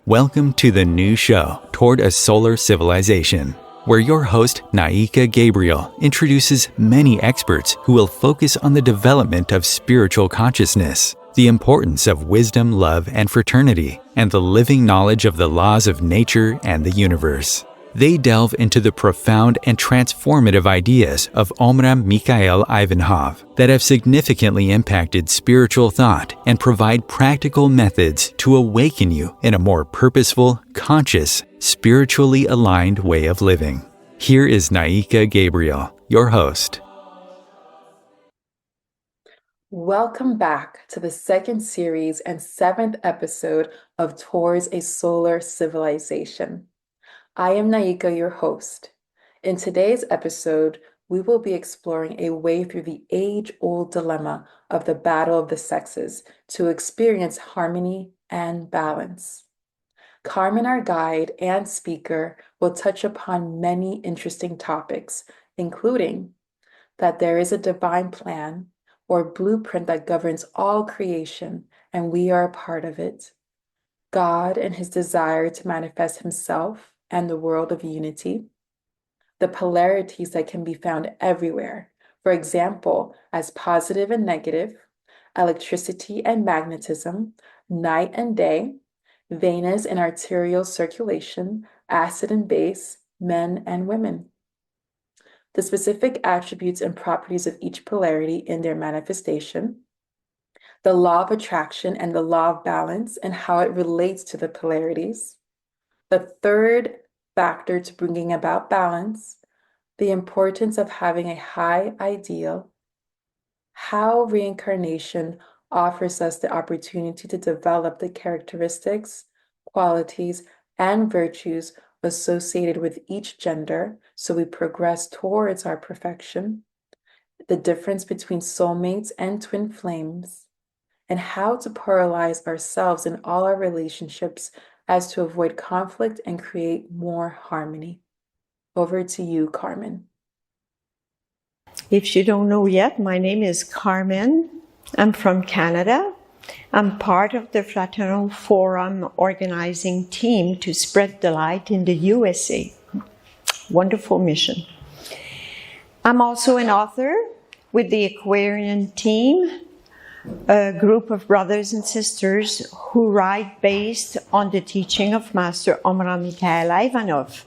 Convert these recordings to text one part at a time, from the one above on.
Welcome to the new show, Toward a Solar Civilization, where your host, Naika Gabriel, introduces many experts who will focus on the development of spiritual consciousness, the importance of wisdom, love, and fraternity, and the living knowledge of the laws of nature and the universe. They delve into the profound and transformative ideas of Omraam Mikhaël Aïvanhov that have significantly impacted spiritual thought and provide practical methods to awaken you in a more purposeful, conscious, spiritually aligned way of living. Here is Naika Gabriel, your host. Welcome back to the second series and seventh episode of Towards a Solar Civilization. I am Naika, your host. In today's episode, we will be exploring a way through the age-old dilemma of the battle of the sexes to experience harmony and balance. Carmen, our guide and speaker, will touch upon many interesting topics, including that there is a divine plan or blueprint that governs all creation, and we are a part of it. God and his desire to manifest himself and the world of unity, the polarities that can be found everywhere, for example, as positive and negative, electricity and magnetism, night and day, venous and arterial circulation, acid and base, men and women, the specific attributes and properties of each polarity in their manifestation, the law of attraction and the law of balance and how it relates to the polarities, the third factor to bringing about balance, the importance of having a high ideal, how reincarnation offers us the opportunity to develop the characteristics, qualities, and virtues associated with each gender so we progress towards our perfection, the difference between soulmates and twin flames, and how to pluralize ourselves in all our relationships as to avoid conflict and create more harmony. Over to you, Carmen. If you don't know yet, my name is Carmen. I'm from Canada. I'm part of the Fraternal Forum organizing team to spread the light in the USA. Wonderful mission. I'm also an author with the Aquarian Team, a group of brothers and sisters who write based on the teaching of Master Omraam Mikhaël Aïvanhov.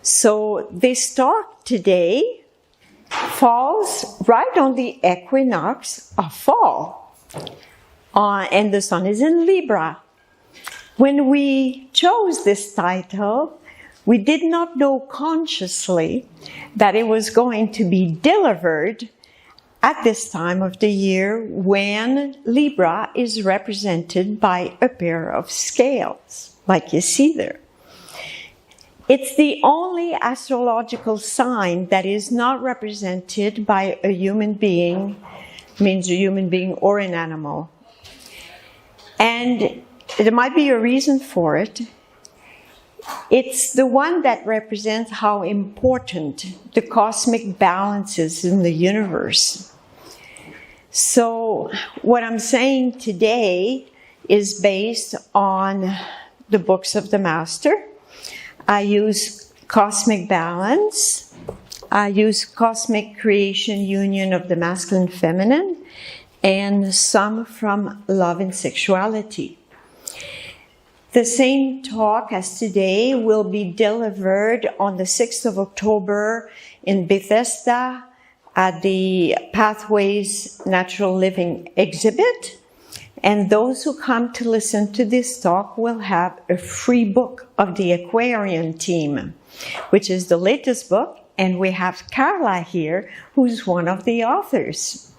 So this talk today falls right on the equinox of fall, and the sun is in Libra. When we chose this title, we did not know consciously that it was going to be delivered at this time of the year when Libra is represented by a pair of scales, like you see there. It's the only astrological sign that is not represented by a human being, means a human being or an animal. And there might be a reason for it. It's the one that represents how important the cosmic balance is in the universe. So what I'm saying today is based on the books of the Master. I use cosmic balance. I use cosmic creation union of the masculine feminine and some from love and sexuality. The same talk as today will be delivered on the 6th of October in Bethesda at the Pathways Natural Living exhibit. And those who come to listen to this talk will have a free book of the Aquarian Team, which is the latest book. And we have Carla here, who's one of the authors.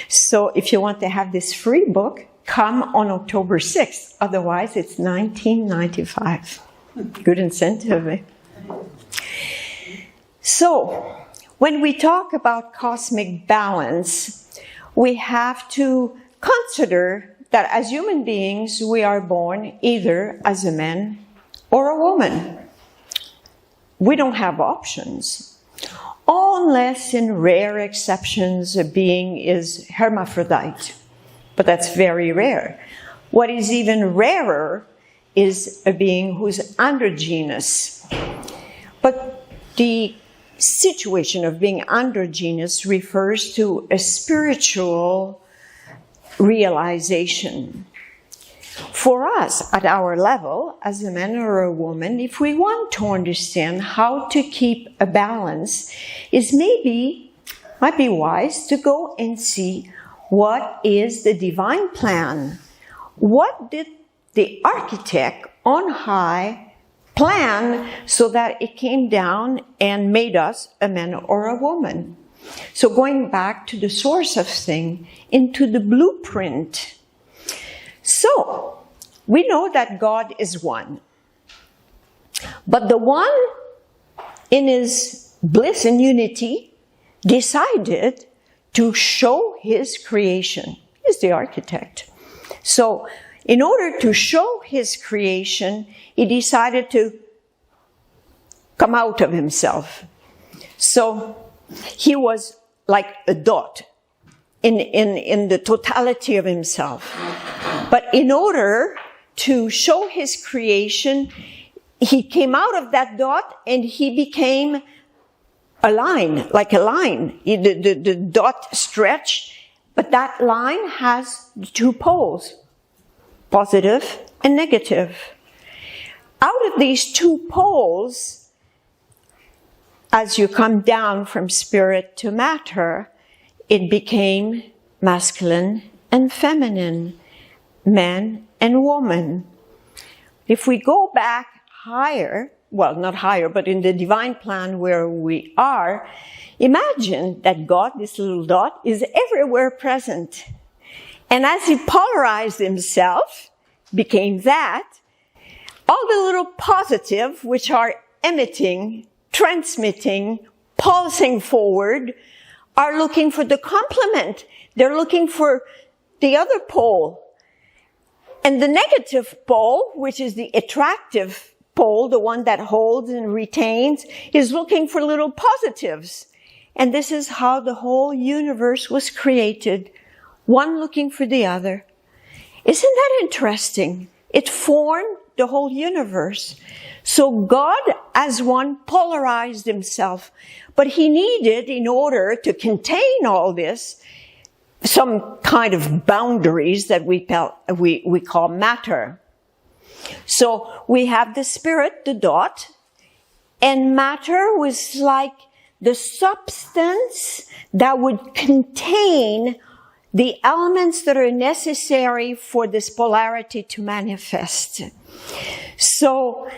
So if you want to have this free book, come on October 6th. Otherwise, it's $19.95. Good incentive, eh? So, when we talk about cosmic balance, we have to consider that as human beings, we are born either as a man or a woman. We don't have options. unless in rare exceptions a being is hermaphrodite. But that's very rare. What is even rarer is a being who's androgynous. But the situation of being androgynous refers to a spiritual realization. For us, at our level, as a man or a woman, if we want to understand how to keep a balance, might be wise to go and see what is the divine plan. What did the architect on high plan so that it came down and made us a man or a woman? So going back to the source of thing, into the blueprint. So, we know that God is one. But the one, in his bliss and unity, decided to show his creation. He's the architect. So, in order to show his creation, he decided to come out of himself. So, he was like a dot in the totality of himself. But in order to show his creation, he came out of that dot and he became a line, like a line. The dot stretched, but that line has two poles, positive and negative. Out of these two poles, as you come down from spirit to matter, it became masculine and feminine, man and woman. If we go back higher, well, not higher, but in the divine plan where we are, imagine that God, this little dot, is everywhere present. And as he polarized himself, became that, all the little positive, which are emitting, transmitting, pulsing forward, are looking for the complement. They're looking for the other pole. And the negative pole, which is the attractive pole, the one that holds and retains, is looking for little positives. And this is how the whole universe was created, one looking for the other. Isn't that interesting? It formed the whole universe. So God, as one, polarized himself. But he needed, in order to contain all this, some kind of boundaries that we call matter. So we have the spirit, the dot, and matter was like the substance that would contain the elements that are necessary for this polarity to manifest. So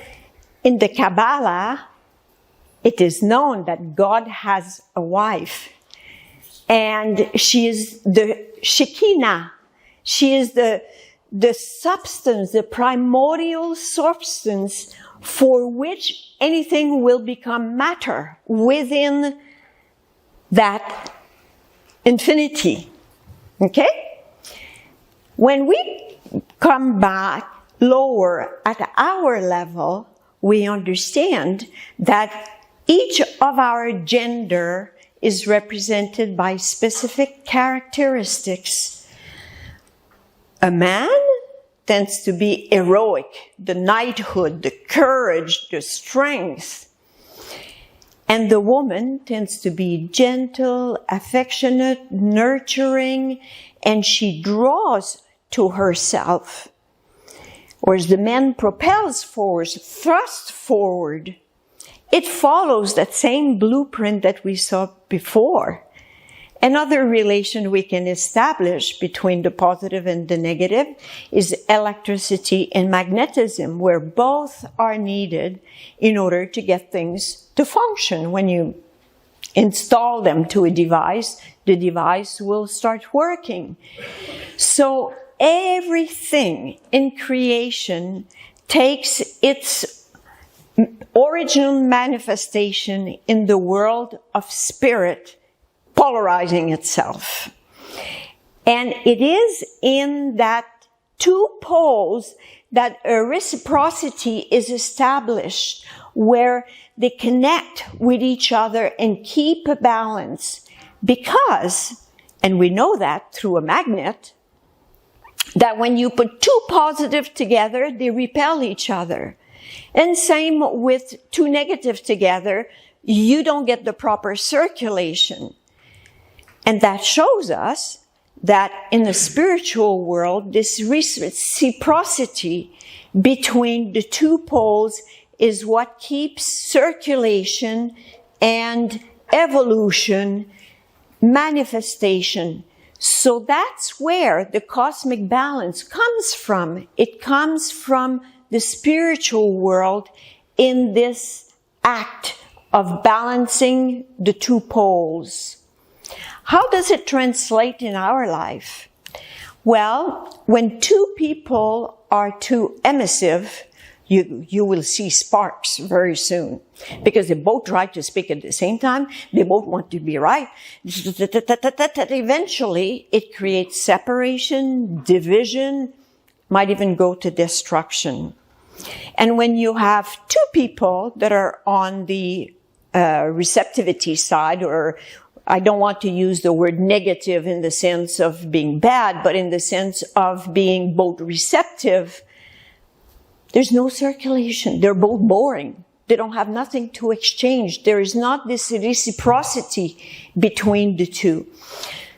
in the Kabbalah, it is known that God has a wife. And she is the Shekinah. She is the substance, the primordial substance for which anything will become matter within that infinity. Okay? When we come back lower at our level, we understand that each of our gender is represented by specific characteristics. A man tends to be heroic, the knighthood, the courage, the strength. And the woman tends to be gentle, affectionate, nurturing, and she draws to herself. Whereas the man propels forward, thrusts forward. It follows that same blueprint that we saw before. Another relation we can establish between the positive and the negative is electricity and magnetism, where both are needed in order to get things to function. When you install them to a device, the device will start working. So everything in creation takes its original manifestation in the world of spirit, polarizing itself. And it is in that two poles that a reciprocity is established, where they connect with each other and keep a balance because, and we know that through a magnet, that when you put two positive together, they repel each other. And same with two negative together, you don't get the proper circulation. And that shows us that in the spiritual world, this reciprocity between the two poles is what keeps circulation and evolution, manifestation. So that's where the cosmic balance comes from. It comes from the spiritual world in this act of balancing the two poles. How does it translate in our life? Well, when two people are too emissive, you will see sparks very soon because they both try to speak at the same time. They both want to be right. Eventually, it creates separation, division, might even go to destruction. And when you have two people that are on the receptivity side, or I don't want to use the word negative in the sense of being bad, but in the sense of being both receptive, there's no circulation. They're both boring. They don't have nothing to exchange. There is not this reciprocity between the two.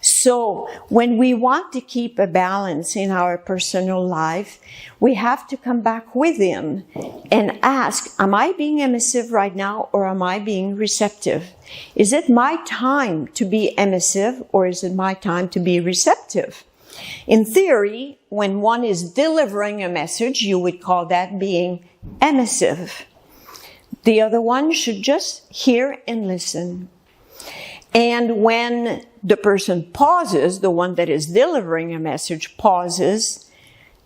So when we want to keep a balance in our personal life, we have to come back within and ask, am I being emissive right now or am I being receptive? Is it my time to be emissive or is it my time to be receptive? In theory, when one is delivering a message, you would call that being emissive. The other one should just hear and listen. And when the person pauses, the one that is delivering a message pauses,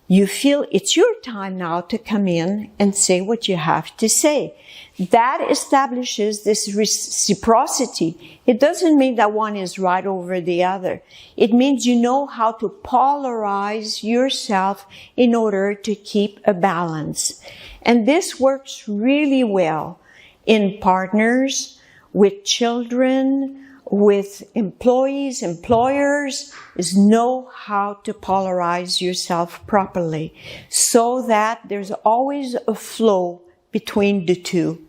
you feel it's your time now to come in and say what you have to say. That establishes this reciprocity. It doesn't mean that one is right over the other. It means you know how to polarize yourself in order to keep a balance. And this works really well in partners, with children, with employees, employers, is know how to polarize yourself properly so that there's always a flow between the two.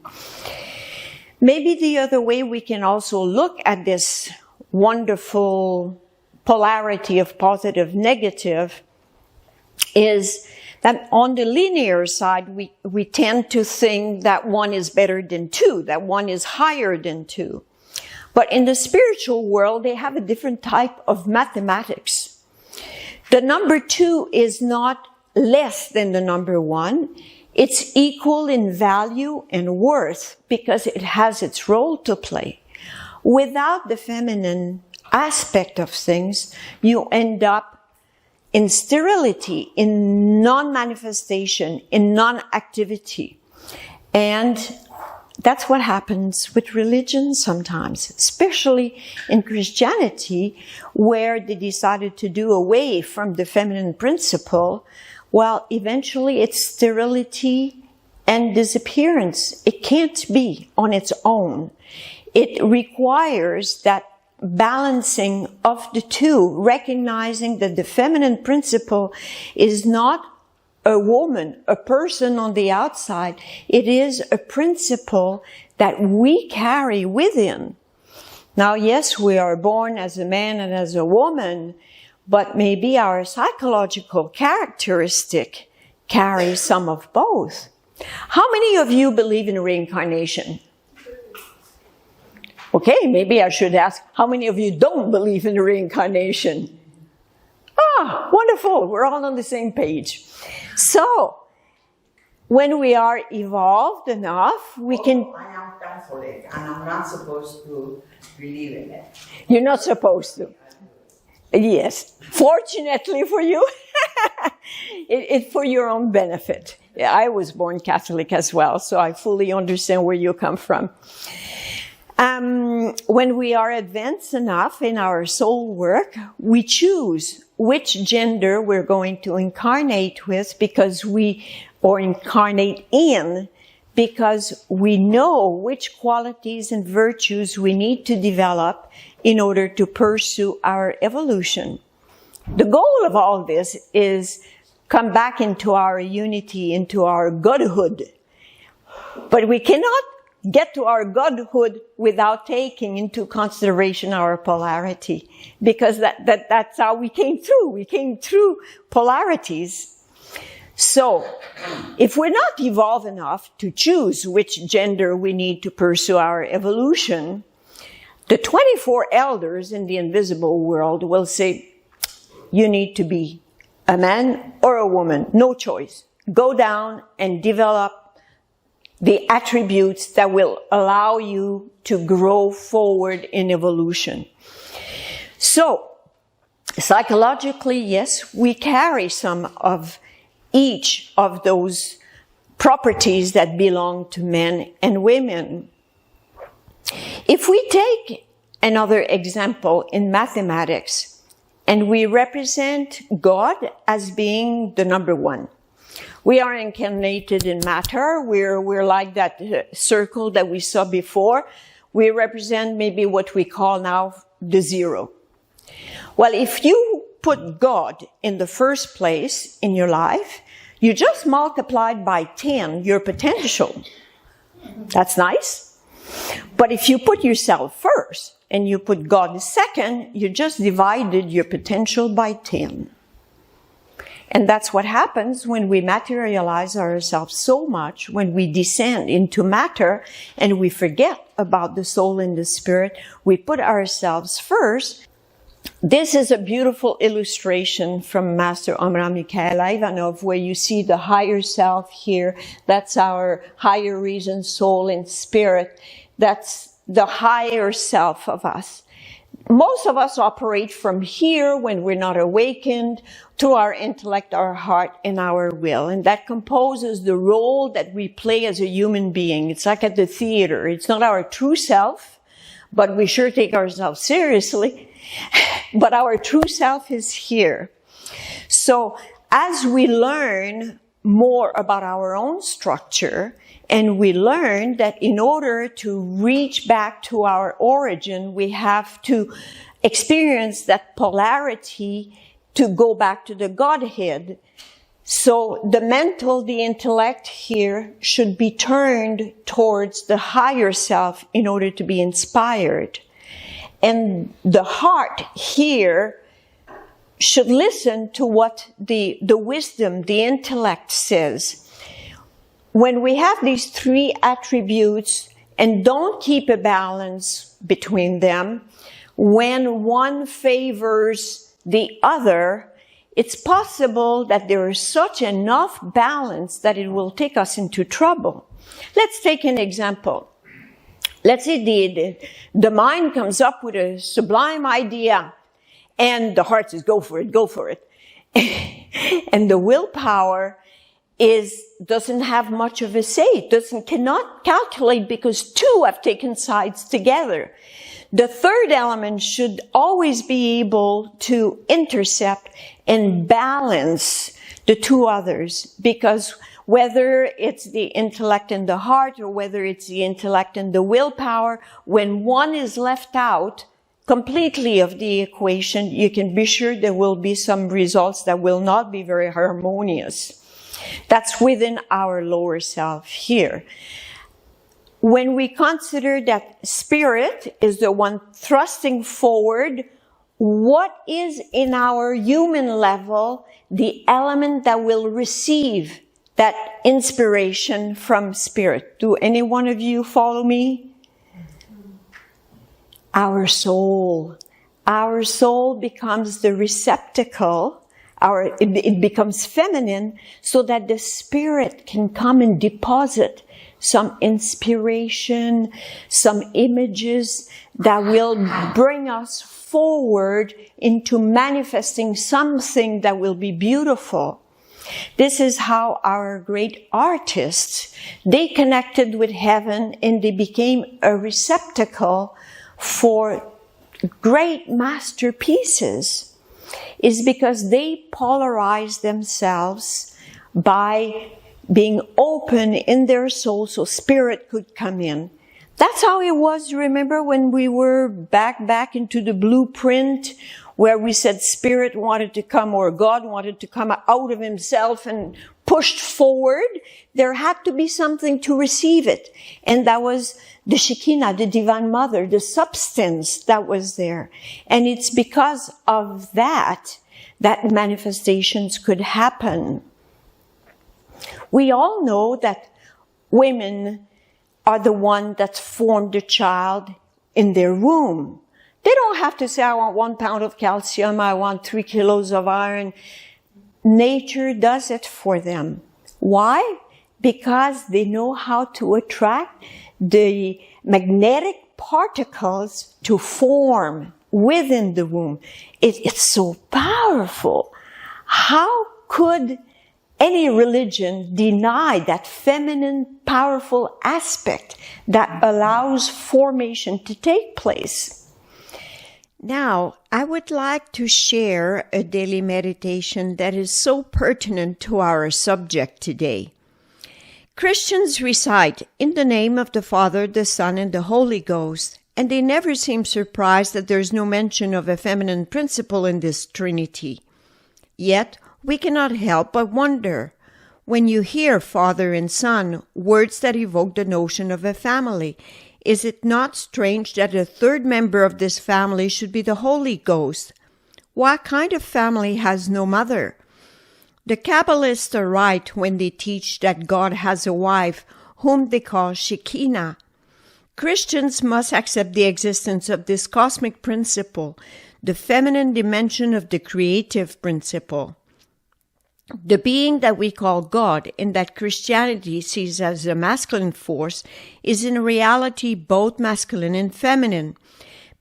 Maybe the other way we can also look at this wonderful polarity of positive, negative is that on the linear side, we tend to think that one is better than two, that one is higher than two. But in the spiritual world, they have a different type of mathematics. The number 2 is not less than the number 1. It's equal in value and worth because it has its role to play. Without the feminine aspect of things, you end up in sterility, in non-manifestation, in non-activity. And that's what happens with religion sometimes, especially in Christianity, where they decided to do away from the feminine principle. Well, eventually it's sterility and disappearance. It can't be on its own. It requires that balancing of the two, recognizing that the feminine principle is not a woman, a person on the outside. It is a principle that we carry within. Now, yes, we are born as a man and as a woman, but maybe our psychological characteristic carries some of both. How many of you believe in reincarnation? Okay, maybe I should ask, how many of you don't believe in reincarnation? Ah, wonderful. We're all on the same page. So, when we are evolved enough, we can... I am Catholic and I'm not supposed to believe in it. You're not supposed to. Yes. Fortunately for you, it's for your own benefit. I was born Catholic as well, so I fully understand where you come from. When we are advanced enough in our soul work, we choose which gender we're going to incarnate with or incarnate in, because we know which qualities and virtues we need to develop in order to pursue our evolution. The goal of all this is come back into our unity, into our godhood. But we cannot get to our godhood without taking into consideration our polarity, because that's how we came through. We came through polarities. So, if we're not evolved enough to choose which gender we need to pursue our evolution, the 24 elders in the invisible world will say, you need to be a man or a woman, no choice. Go down and develop the attributes that will allow you to grow forward in evolution. So, psychologically, yes, we carry some of each of those properties that belong to men and women. If we take another example in mathematics, and we represent God as being the number one. We are incarnated in matter. We're like that circle that we saw before. We represent maybe what we call now the zero. Well, if you put God in the first place in your life, you just multiplied by 10 your potential. That's nice. But if you put yourself first and you put God second, you just divided your potential by 10. And that's what happens when we materialize ourselves so much, when we descend into matter and we forget about the soul and the spirit. We put ourselves first. This is a beautiful illustration from Master Omraam Mikhaël Aïvanhov, where you see the higher self here. That's our higher reason, soul, and spirit. That's the higher self of us. Most of us operate from here when we're not awakened to our intellect, our heart, and our will. And that composes the role that we play as a human being. It's like at the theater. It's not our true self, but we sure take ourselves seriously. But our true self is here. So as we learn more about our own structure, and we learn that in order to reach back to our origin, we have to experience that polarity to go back to the Godhead. So the mental, the intellect here should be turned towards the higher self in order to be inspired. And the heart here should listen to what the wisdom, the intellect says. When we have these three attributes and don't keep a balance between them, when one favors the other, it's possible that there is such enough balance that it will take us into trouble. Let's take an example. Let's say the mind comes up with a sublime idea and the heart says, go for it, go for it. And the willpower doesn't have much of a say. It cannot calculate because two have taken sides together. The third element should always be able to intercept and balance the two others, because whether it's the intellect and the heart or whether it's the intellect and the willpower, when one is left out completely of the equation, you can be sure there will be some results that will not be very harmonious. That's within our lower self here. When we consider that spirit is the one thrusting forward, what is in our human level the element that will receive that inspiration from spirit? Do any one of you follow me? Our soul. Our soul becomes the receptacle. It becomes feminine so that the spirit can come and deposit some inspiration, some images that will bring us forward into manifesting something that will be beautiful. This is how our great artists, they connected with heaven and they became a receptacle for great masterpieces. Is because they polarize themselves by being open in their soul so spirit could come in. That's how it was, remember, when we were back into the blueprint, where we said spirit wanted to come, or God wanted to come out of himself and pushed forward. There had to be something to receive it. And that was the Shekinah, the Divine Mother, the substance that was there. And it's because of that manifestations could happen. We all know that women are the one that formed the child in their womb. They don't have to say, I want 1 pound of calcium, I want 3 kilos of iron. Nature does it for them. Why? Because they know how to attract the magnetic particles to form within the womb. It's so powerful. How could any religion deny that feminine, powerful aspect that allows formation to take place? Now, I would like to share a daily meditation that is so pertinent to our subject today. Christians recite, "In the name of the Father, the Son, and the Holy Ghost," and they never seem surprised that there's no mention of a feminine principle in this Trinity. Yet, we cannot help but wonder, when you hear Father and Son, words that evoke the notion of a family, is it not strange that a third member of this family should be the Holy Ghost? What kind of family has no mother? The Kabbalists are right when they teach that God has a wife whom they call Shekinah. Christians must accept the existence of this cosmic principle, the feminine dimension of the creative principle. The being that we call God and that Christianity sees as a masculine force is in reality both masculine and feminine.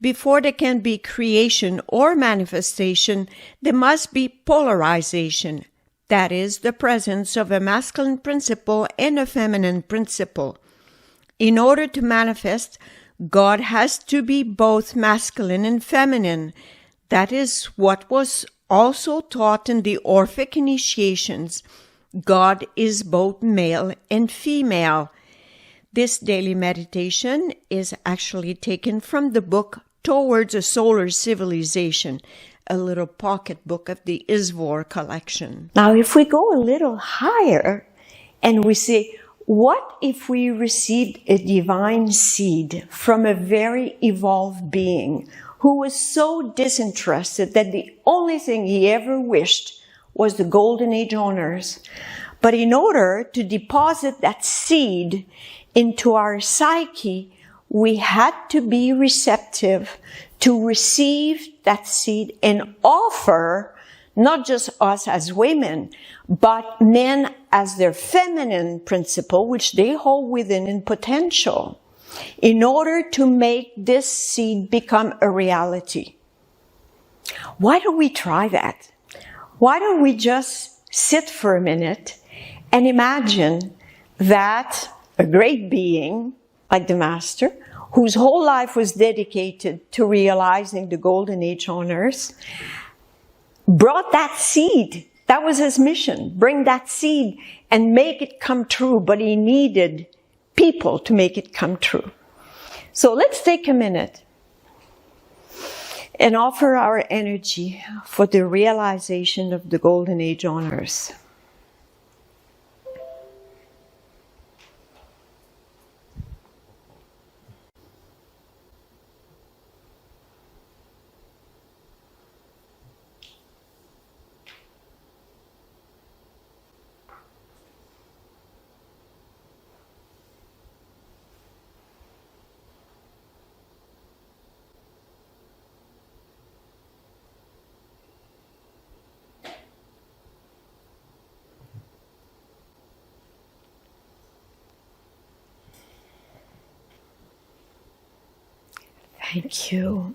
Before there can be creation or manifestation, there must be polarization. That is, the presence of a masculine principle and a feminine principle. In order to manifest, God has to be both masculine and feminine. That is what was also taught in the Orphic initiations. God is both male and female. This daily meditation is actually taken from the book Towards a Solar Civilization, a little pocket book of the Izvor collection. Now, if we go a little higher and we say, what if we received a divine seed from a very evolved being who was so disinterested that the only thing he ever wished was the golden age on earth? But in order to deposit that seed into our psyche, we had to be receptive to receive that seed and offer not just us as women, but men as their feminine principle, which they hold within in potential, in order to make this seed become a reality. Why don't we try that? Why don't we just sit for a minute and imagine that a great being like the Master, whose whole life was dedicated to realizing the golden age on earth, brought that seed. That was his mission. Bring that seed and make it come true. But he needed people to make it come true. So let's take a minute and offer our energy for the realization of the golden age on earth. Thank you.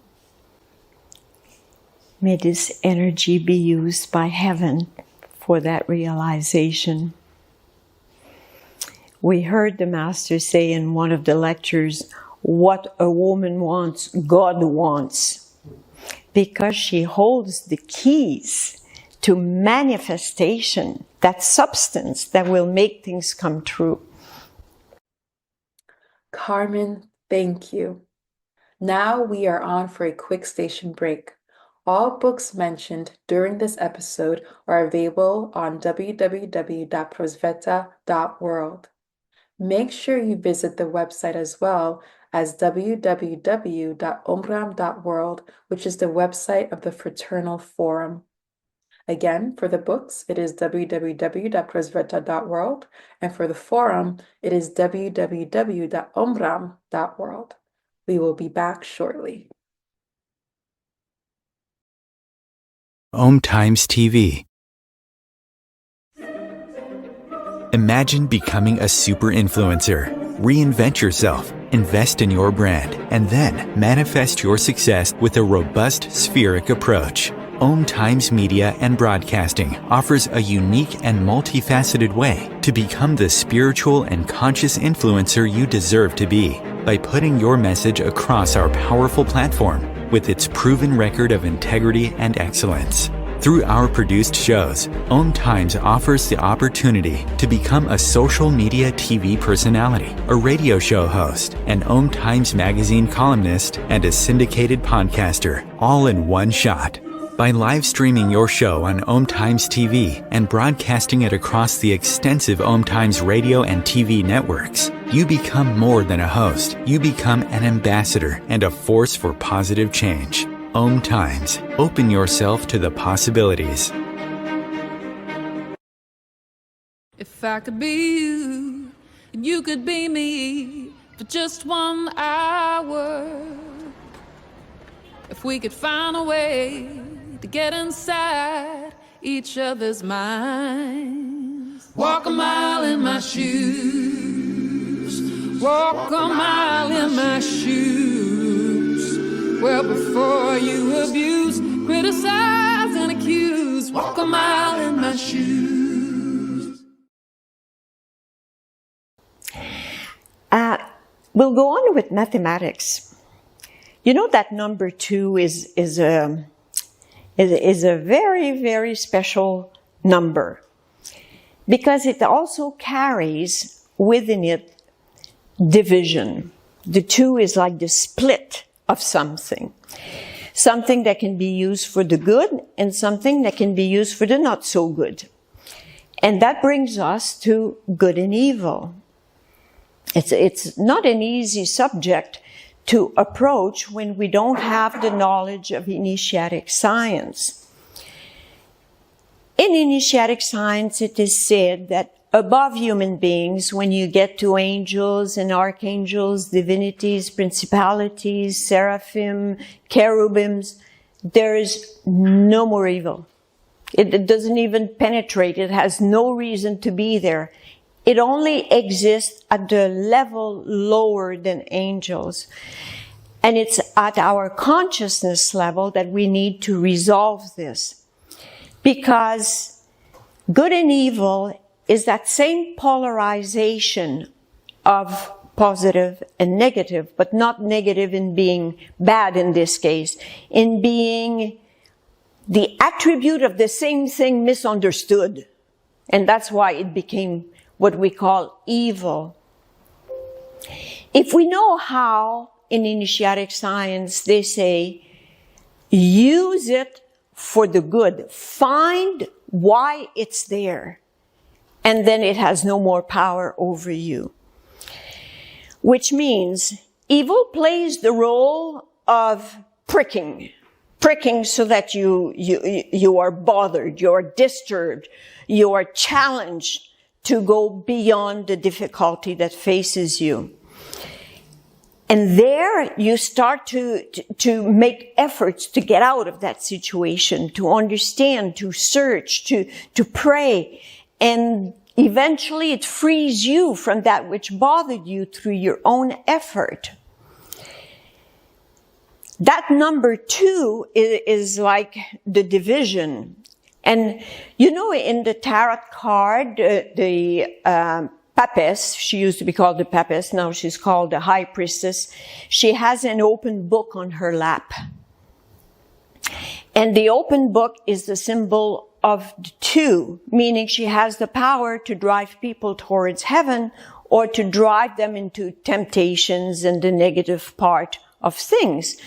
May this energy be used by heaven for that realization. We heard the Master say in one of the lectures, what a woman wants, God wants. Because she holds the keys to manifestation, that substance that will make things come true. Carmen, thank you. Now we are on for a quick station break. All books mentioned during this episode are available on www.prosveta.world. Make sure you visit the website as well as www.omraam.world, which is the website of the Fraternal Forum. Again, for the books, it is www.prosveta.world, and for the forum, it is www.omraam.world. We will be back shortly. Om Times TV. Imagine becoming a super influencer. Reinvent yourself, invest in your brand, and then manifest your success with a robust spheric approach. Om Times Media and Broadcasting offers a unique and multifaceted way to become the spiritual and conscious influencer you deserve to be by putting your message across our powerful platform with its proven record of integrity and excellence. Through our produced shows, Om Times offers the opportunity to become a social media TV personality, a radio show host, an Om Times magazine columnist, and a syndicated podcaster, all in one shot. By live streaming your show on Om Times TV and broadcasting it across the extensive Om Times radio and TV networks, you become more than a host. You become an ambassador and a force for positive change. Om Times. Open yourself to the possibilities. If I could be you, and you could be me for just 1 hour. If we could find a way to get inside each other's minds. Walk a mile in my shoes. Walk a mile in my shoes. Well, before you abuse, criticize and accuse. Walk a mile in my shoes. We'll go on with mathematics. You know that number 2 is a very, very special number because it also carries within it division. The 2 is like the split of something. Something that can be used for the good and something that can be used for the not so good. And that brings us to good and evil. It's not an easy subject to approach when we don't have the knowledge of initiatic science. In initiatic science, it is said that above human beings, when you get to angels and archangels, divinities, principalities, seraphim, cherubims, there is no more evil. It doesn't even penetrate. It has no reason to be there. It only exists at the level lower than angels. And it's at our consciousness level that we need to resolve this. Because good and evil is that same polarization of positive and negative, but not negative in being bad in this case, in being the attribute of the same thing misunderstood. And that's why it became what we call evil. If we know how, in initiatic science, they say, use it for the good. Find why it's there. And then it has no more power over you. Which means evil plays the role of pricking so that you are bothered, you are disturbed, you are challenged to go beyond the difficulty that faces you. And there you start to make efforts to get out of that situation, to understand, to search, to pray. And eventually it frees you from that which bothered you through your own effort. That number 2 is like the division. And you know, in the tarot card, the Papess, she used to be called the Papess, now she's called the High Priestess. She has an open book on her lap. And the open book is the symbol of the two, meaning she has the power to drive people towards heaven or to drive them into temptations and the negative part of things.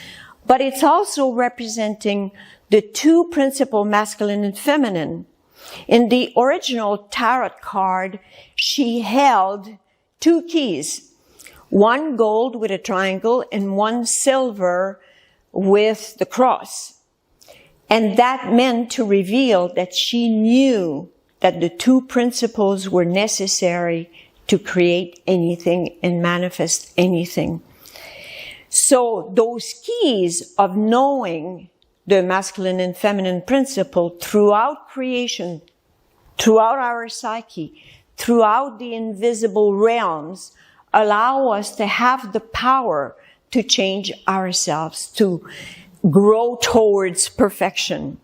But it's also representing the two principal, masculine and feminine. In the original tarot card, she held two keys, one gold with a triangle and one silver with the cross. And that meant to reveal that she knew that the two principles were necessary to create anything and manifest anything. So those keys of knowing the masculine and feminine principle throughout creation, throughout our psyche, throughout the invisible realms, allow us to have the power to change ourselves, to grow towards perfection.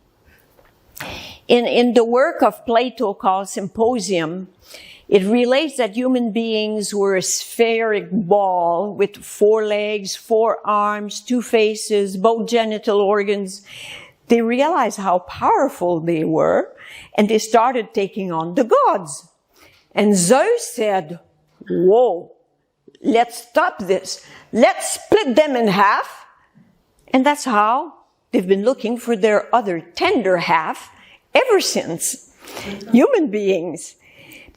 In the work of Plato called Symposium, it relates that human beings were a spheric ball with 4 legs, 4 arms, 2 faces, both genital organs. They realized how powerful they were, and they started taking on the gods. And Zeus said, whoa, let's stop this. Let's split them in half. And that's how they've been looking for their other tender half ever since. Human beings.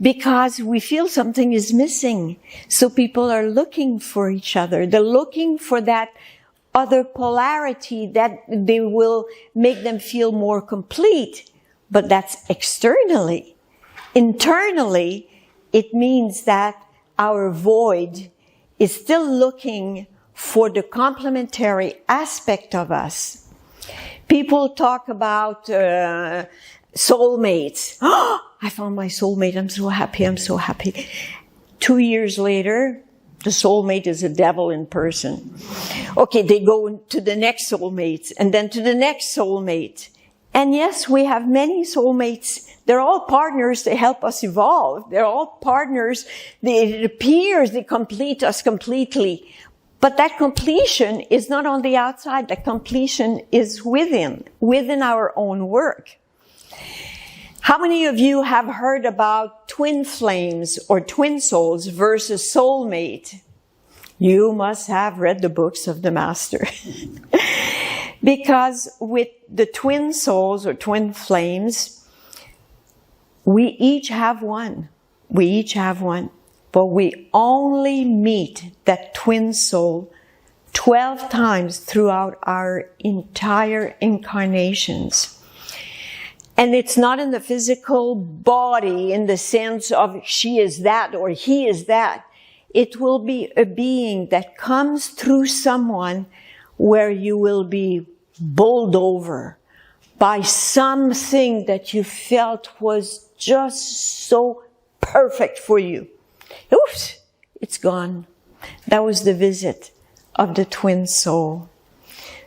Because we feel something is missing. So people are looking for each other. They're looking for that other polarity that they will make them feel more complete. But that's externally. Internally, it means that our void is still looking for the complementary aspect of us. People talk about soulmates. Oh, I found my soulmate. I'm so happy. I'm so happy. 2 years later, the soulmate is a devil in person. Okay, they go to the next soulmate and then to the next soulmate. And yes, we have many soulmates. They're all partners. They help us evolve. They're all partners. It appears they complete us completely. But that completion is not on the outside. That completion is within our own work. How many of you have heard about twin flames or twin souls versus soulmate? You must have read the books of the master. Because with the twin souls or twin flames, we each have one. We each have one. But we only meet that twin soul 12 times throughout our entire incarnations. And it's not in the physical body in the sense of she is that or he is that. It will be a being that comes through someone where you will be bowled over by something that you felt was just so perfect for you. Oops, it's gone. That was the visit of the twin soul.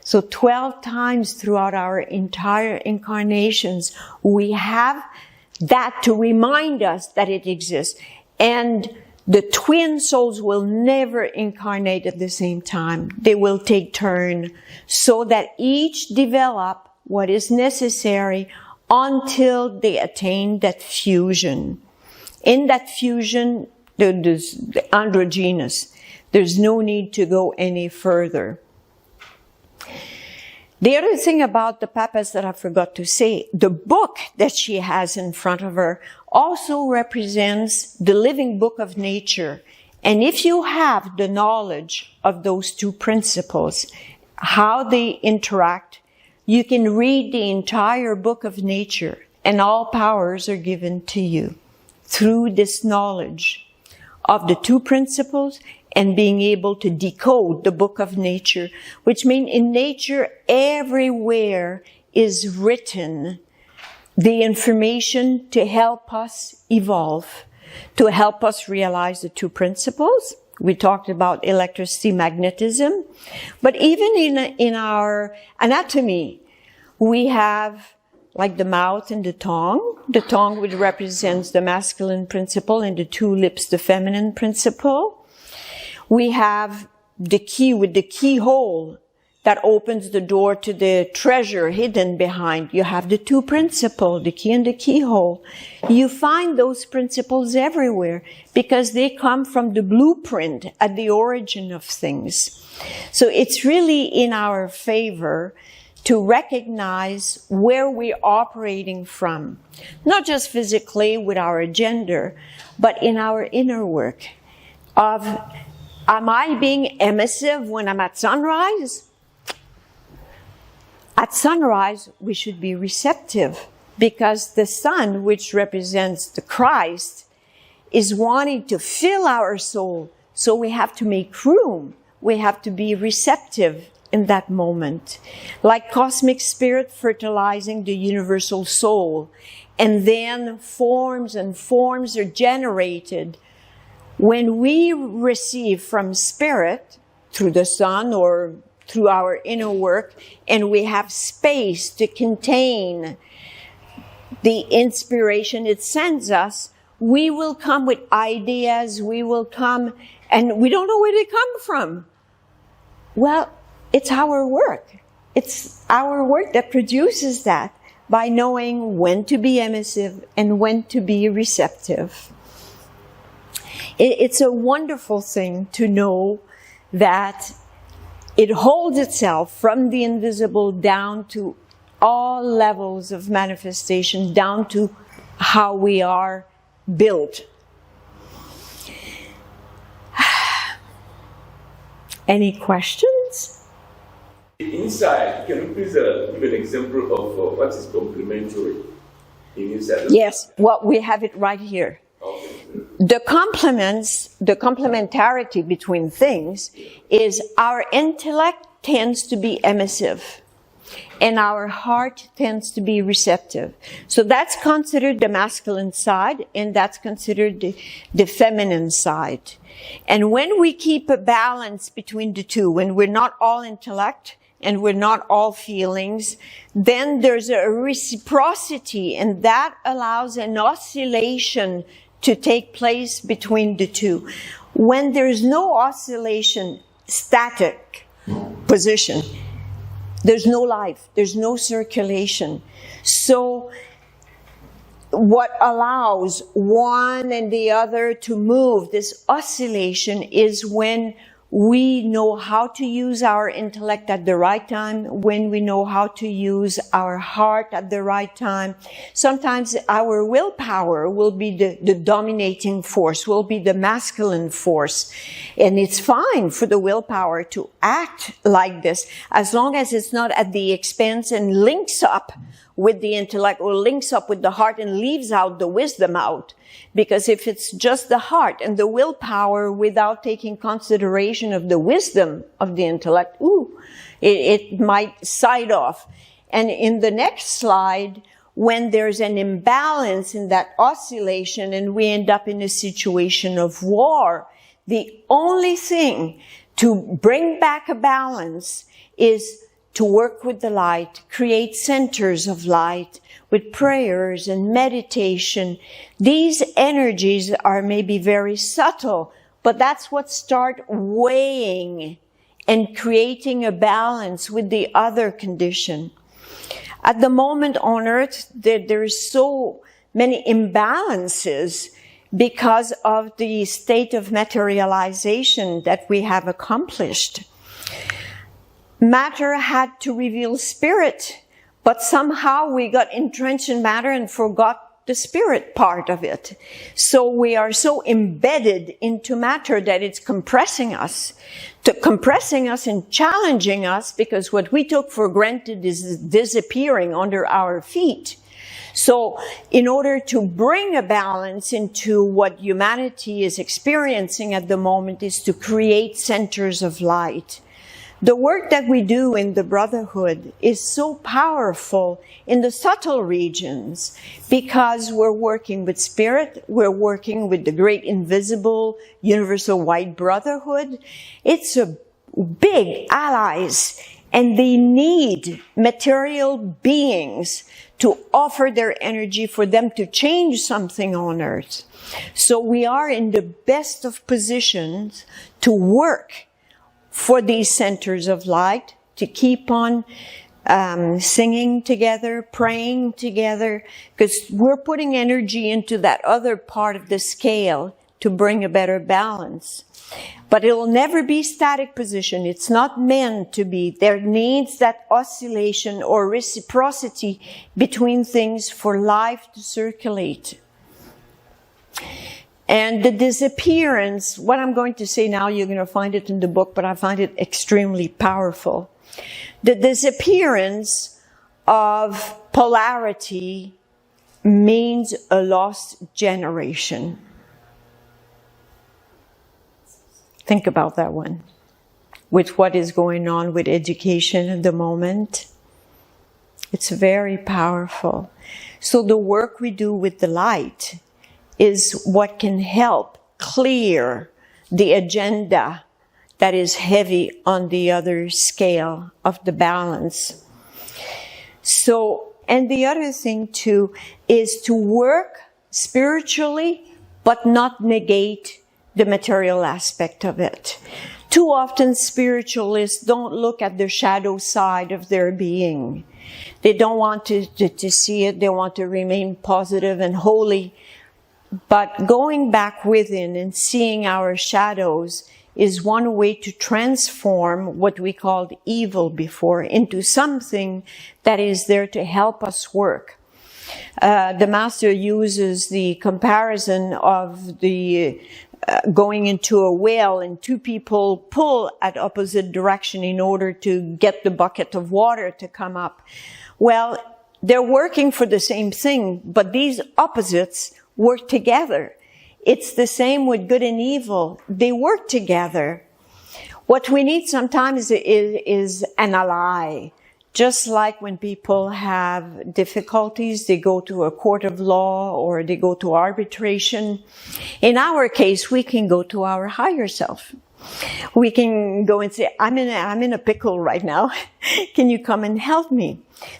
So 12 times throughout our entire incarnations, we have that to remind us that it exists. And the twin souls will never incarnate at the same time. They will take turn so that each develop what is necessary until they attain that fusion. In that fusion, there's the androgynous. There's no need to go any further. The other thing about the papas that I forgot to say, the book that she has in front of her also represents the living book of nature. And if you have the knowledge of those two principles, how they interact, you can read the entire book of nature, and all powers are given to you through this knowledge of the two principles and being able to decode the book of nature, which means in nature everywhere is written the information to help us evolve, to help us realize the two principles. We talked about electricity, magnetism, but even in our anatomy, we have like the mouth and the tongue. The tongue which represents the masculine principle and the two lips, the feminine principle. We have the key with the keyhole, that opens the door to the treasure hidden behind. You have the two principles, the key and the keyhole. You find those principles everywhere because they come from the blueprint at the origin of things. So it's really in our favor to recognize where we're operating from, not just physically with our gender, but in our inner work of, am I being emissive when I'm at sunrise? At sunrise, we should be receptive because the sun, which represents the Christ, is wanting to fill our soul. So we have to make room. We have to be receptive in that moment. Like cosmic spirit fertilizing the universal soul. And then forms and forms are generated. When we receive from spirit, through the sun or through our inner work, and we have space to contain the inspiration it sends us, we will come with ideas, we will come, and we don't know where they come from. Well, it's our work. It's our work that produces that by knowing when to be emissive and when to be receptive. It's a wonderful thing to know that it holds itself from the invisible down to all levels of manifestation, down to how we are built. Any questions? Inside, can you please give an example of what is complementary in inside? Yes, well, we have it right here. Okay. The complements, the complementarity between things is our intellect tends to be emissive and our heart tends to be receptive. So that's considered the masculine side and that's considered the feminine side. And when we keep a balance between the two, when we're not all intellect and we're not all feelings, then there's a reciprocity and that allows an oscillation to take place between the two. When there's no oscillation, static position, there's no life, there's no circulation. So what allows one and the other to move, this oscillation, is when we know how to use our intellect at the right time, when we know how to use our heart at the right time. Sometimes our willpower will be the dominating force, will be the masculine force. And it's fine for the willpower to act like this, as long as it's not at the expense and links up with the intellect or links up with the heart and leaves out the wisdom out. Because if it's just the heart and the willpower without taking consideration of the wisdom of the intellect, it might side off. And in the next slide, when there's an imbalance in that oscillation and we end up in a situation of war, the only thing to bring back a balance is to work with the light, create centers of light with prayers and meditation. These energies are maybe very subtle, but that's what start weighing and creating a balance with the other condition. At the moment on Earth, there's so many imbalances because of the state of materialization that we have accomplished. Matter had to reveal spirit, but somehow we got entrenched in matter and forgot the spirit part of it. So we are so embedded into matter that it's compressing us and challenging us, because what we took for granted is disappearing under our feet. So in order to bring a balance into what humanity is experiencing at the moment is to create centers of light. The work that we do in the Brotherhood is so powerful in the subtle regions because we're working with spirit, we're working with the great invisible universal white brotherhood. It's a big allies, and they need material beings to offer their energy for them to change something on Earth. So we are in the best of positions to work for these centers of light, to keep on singing together, praying together, because we're putting energy into that other part of the scale to bring a better balance. But it will never be static position. It's not meant to be. There needs that oscillation or reciprocity between things for life to circulate. And the disappearance, what I'm going to say now, you're going to find it in the book, but I find it extremely powerful. The disappearance of polarity means a lost generation. Think about that one. With what is going on with education at the moment, it's very powerful. So the work we do with the light is what can help clear the agenda that is heavy on the other scale of the balance. So, and the other thing too is to work spiritually, but not negate the material aspect of it. Too often spiritualists don't look at the shadow side of their being. They don't want to see it. They want to remain positive and holy. But going back within and seeing our shadows is one way to transform what we called evil before into something that is there to help us work. The master uses the comparison of the going into a well and two people pull at opposite direction in order to get the bucket of water to come up. Well, they're working for the same thing, but these opposites work together. It's the same with good and evil. They work together. What we need sometimes is an ally. Just like when people have difficulties, they go to a court of law or they go to arbitration. In our case, we can go to our higher self. We can go and say, I'm in a pickle right now. Can you come and help me?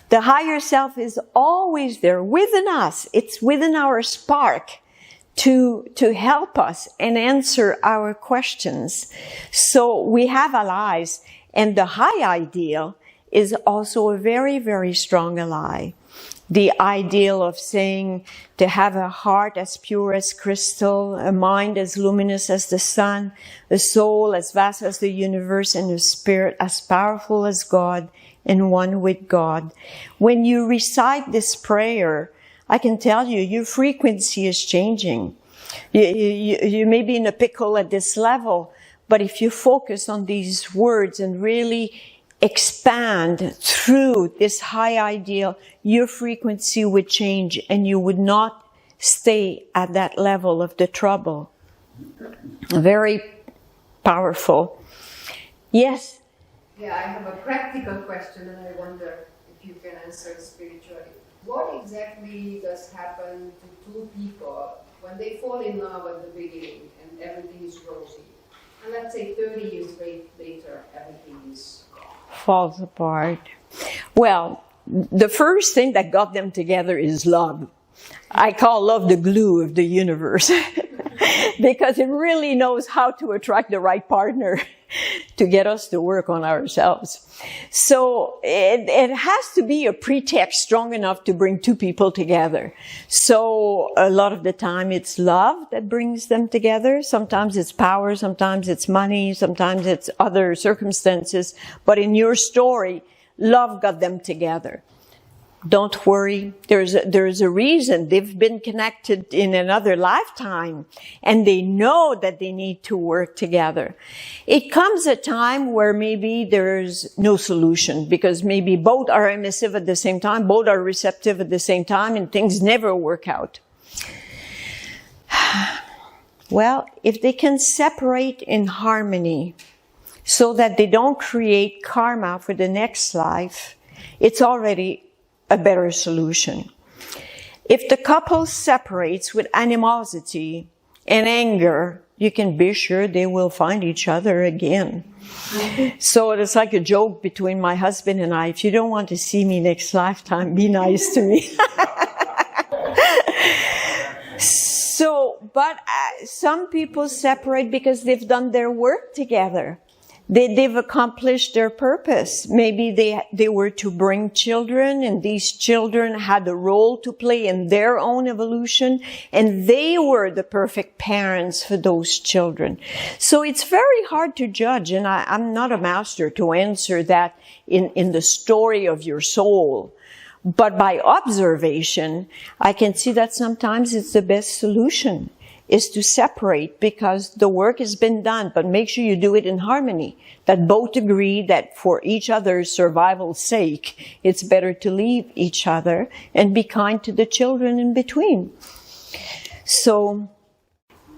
The higher self is always there within us. It's within our spark to help us and answer our questions. So we have allies, and the high ideal is also a very, very strong ally. The ideal of saying to have a heart as pure as crystal, a mind as luminous as the sun, a soul as vast as the universe, and a spirit as powerful as God and one with God. When you recite this prayer, I can tell you, your frequency is changing. You may be in a pickle at this level, but if you focus on these words and really expand through this high ideal, your frequency would change and you would not stay at that level of the trouble. Very powerful. Yes? Yeah, I have a practical question and I wonder if you can answer it spiritually. What exactly does happen to two people when they fall in love at the beginning and everything is rosy? And let's say 30 years later, everything is falls apart. Well, the first thing that got them together is love. I call love the glue of the universe because it really knows how to attract the right partner to get us to work on ourselves. So it has to be a pretext strong enough to bring two people together. So a lot of the time it's love that brings them together. Sometimes it's power, sometimes it's money, sometimes it's other circumstances. But in your story, love got them together. Don't worry. There's a reason. They've been connected in another lifetime and they know that they need to work together. It comes a time where maybe there's no solution because maybe both are emissive at the same time, both are receptive at the same time, and things never work out. Well, if they can separate in harmony so that they don't create karma for the next life, it's already a better solution. If the couple separates with animosity and anger, you can be sure they will find each other again. So it's like a joke between my husband and I. If you don't want to see me next lifetime, be nice to me. But some people separate because they've done their work together. they've accomplished their purpose. Maybe they were to bring children, and these children had a role to play in their own evolution, and they were the perfect parents for those children. So it's very hard to judge, and I'm not a master to answer that in the story of your soul. But by observation, I can see that sometimes it's the best solution, is to separate, because the work has been done, but make sure you do it in harmony, that both agree that for each other's survival's sake, it's better to leave each other and be kind to the children in between. So,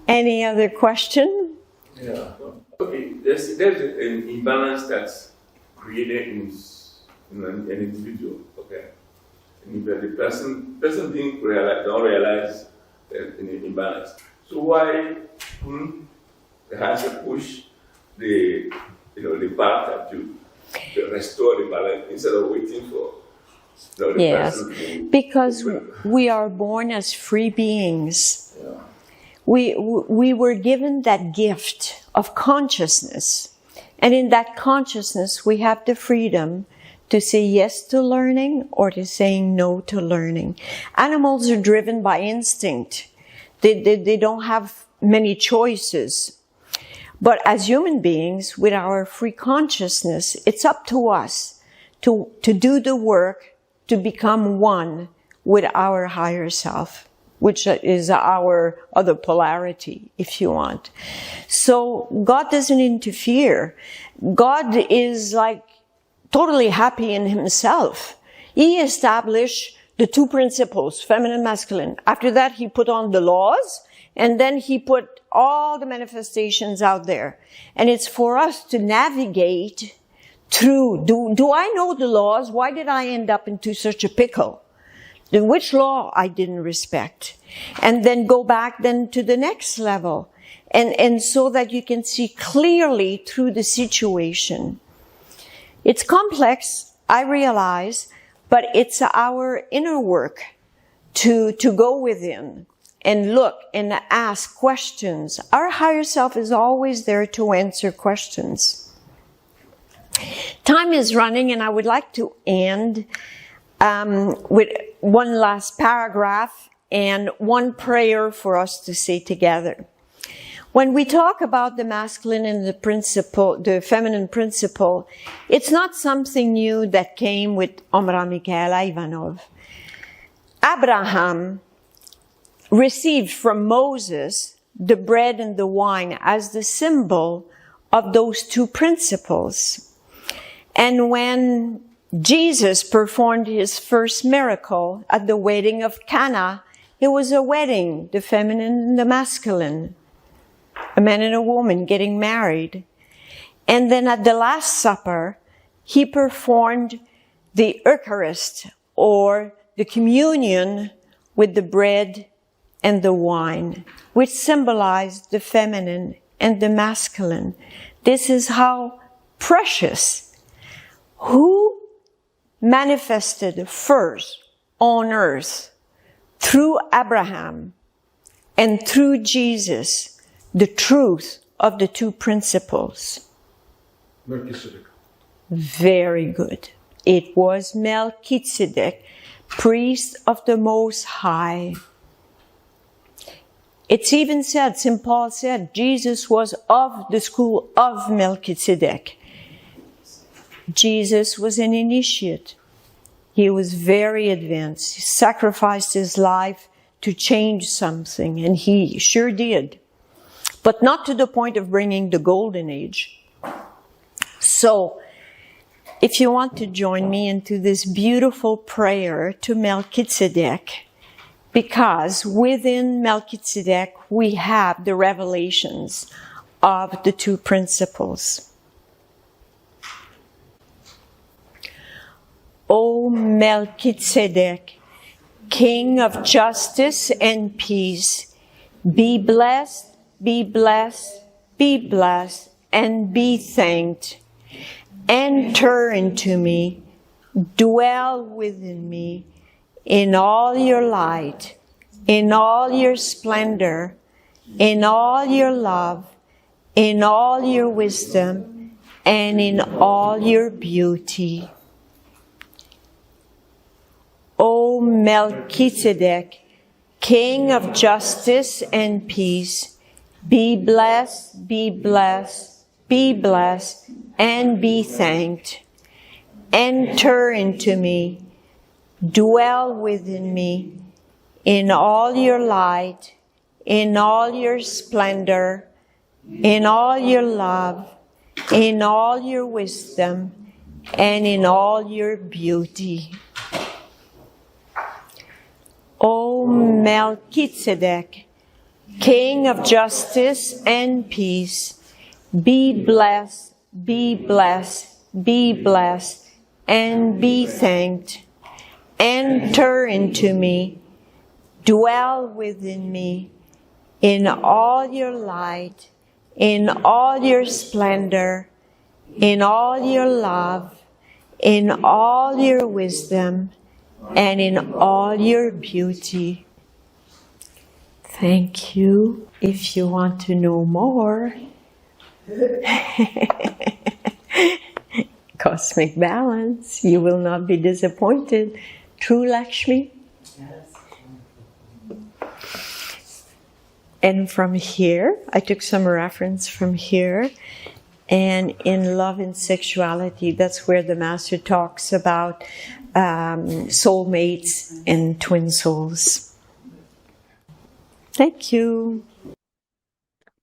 any other question? Yeah. Okay, there's an imbalance that's created in an individual, okay? And if the person don't realize an imbalance. So why couldn't the Hansa push the partner to restore the balance instead of waiting for the person to... Because we are born as free beings. Yeah. We were given that gift of consciousness. And in that consciousness, we have the freedom to say yes to learning or to saying no to learning. Animals are driven by instinct. They don't have many choices. But as human beings, with our free consciousness, it's up to us to do the work to become one with our higher self, which is our other polarity, if you want. So God doesn't interfere. God is like totally happy in himself. He established the two principles, feminine, masculine. After that, he put on the laws, and then he put all the manifestations out there. And it's for us to navigate through. Do I know the laws? Why did I end up into such a pickle? Which law I didn't respect? And then go back then to the next level. And so that you can see clearly through the situation. It's complex, I realize, but it's our inner work to go within and look and ask questions. Our higher self is always there to answer questions. Time is running, and I would like to end with one last paragraph and one prayer for us to say together. When we talk about the masculine and the feminine principle, it's not something new that came with Omraam, Mikhaël, Aïvanhov. Abraham received from Moses the bread and the wine as the symbol of those two principles. And when Jesus performed his first miracle at the wedding of Cana, it was a wedding, the feminine and the masculine. A man and a woman getting married. And then at the Last Supper, he performed the Eucharist, or the communion with the bread and the wine, which symbolized the feminine and the masculine. This is how precious. Who manifested first on earth through Abraham and through Jesus the truth of the two principles? Melchizedek. Very good. It was Melchizedek, priest of the Most High. It's even said, St. Paul said, Jesus was of the school of Melchizedek. Jesus was an initiate. He was very advanced. He sacrificed his life to change something, and he sure did. But not to the point of bringing the golden age. So, if you want to join me into this beautiful prayer to Melchizedek, because within Melchizedek we have the revelations of the two principles. O Melchizedek, King of justice and peace, be blessed, be blessed, be blessed, and be thanked. Enter into me, dwell within me, in all your light, in all your splendor, in all your love, in all your wisdom, and in all your beauty. O Melchizedek, King of justice and peace, be blessed, be blessed, be blessed, and be thanked. Enter into me, dwell within me, in all your light, in all your splendor, in all your love, in all your wisdom, and in all your beauty. O Melchizedek, King of justice and peace, be blessed, be blessed, be blessed, and be thanked. Enter into me, dwell within me, in all your light, in all your splendor, in all your love, in all your wisdom, and in all your beauty. Thank you. If you want to know more, cosmic balance, you will not be disappointed. True, Lakshmi? And from here, I took some reference from here. And in Love and Sexuality, that's where the Master talks about soulmates and twin souls. Thank you.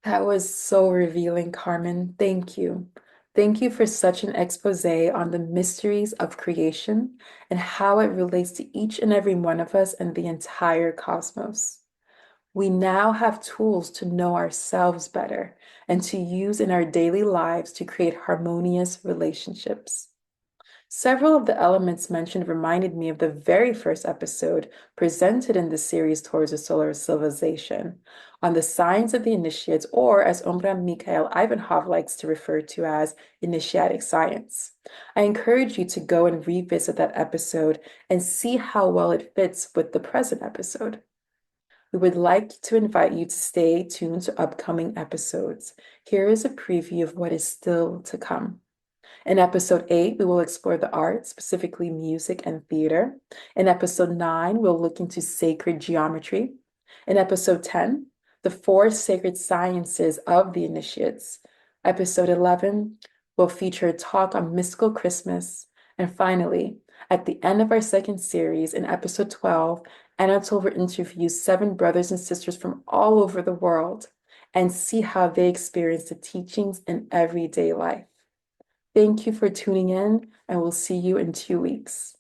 That was so revealing, Carmen. Thank you. Thank you for such an expose on the mysteries of creation and how it relates to each and every one of us and the entire cosmos. We now have tools to know ourselves better and to use in our daily lives to create harmonious relationships. Several of the elements mentioned reminded me of the very first episode presented in the series Towards a Solar Civilization on the signs of the initiates, or as Omraam Mikhaël Aïvanhov likes to refer to as initiatic science. I encourage you to go and revisit that episode and see how well it fits with the present episode. We would like to invite you to stay tuned to upcoming episodes. Here is a preview of what is still to come. In episode 8, we will explore the arts, specifically music and theater. In episode 9, we'll look into sacred geometry. In episode 10, the 4 sacred sciences of the initiates. Episode 11 will feature a talk on mystical Christmas. And finally, at the end of our second series, in episode 12, Anatole will interview 7 brothers and sisters from all over the world and see how they experience the teachings in everyday life. Thank you for tuning in, and we'll see you in 2 weeks.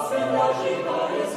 Sila živa is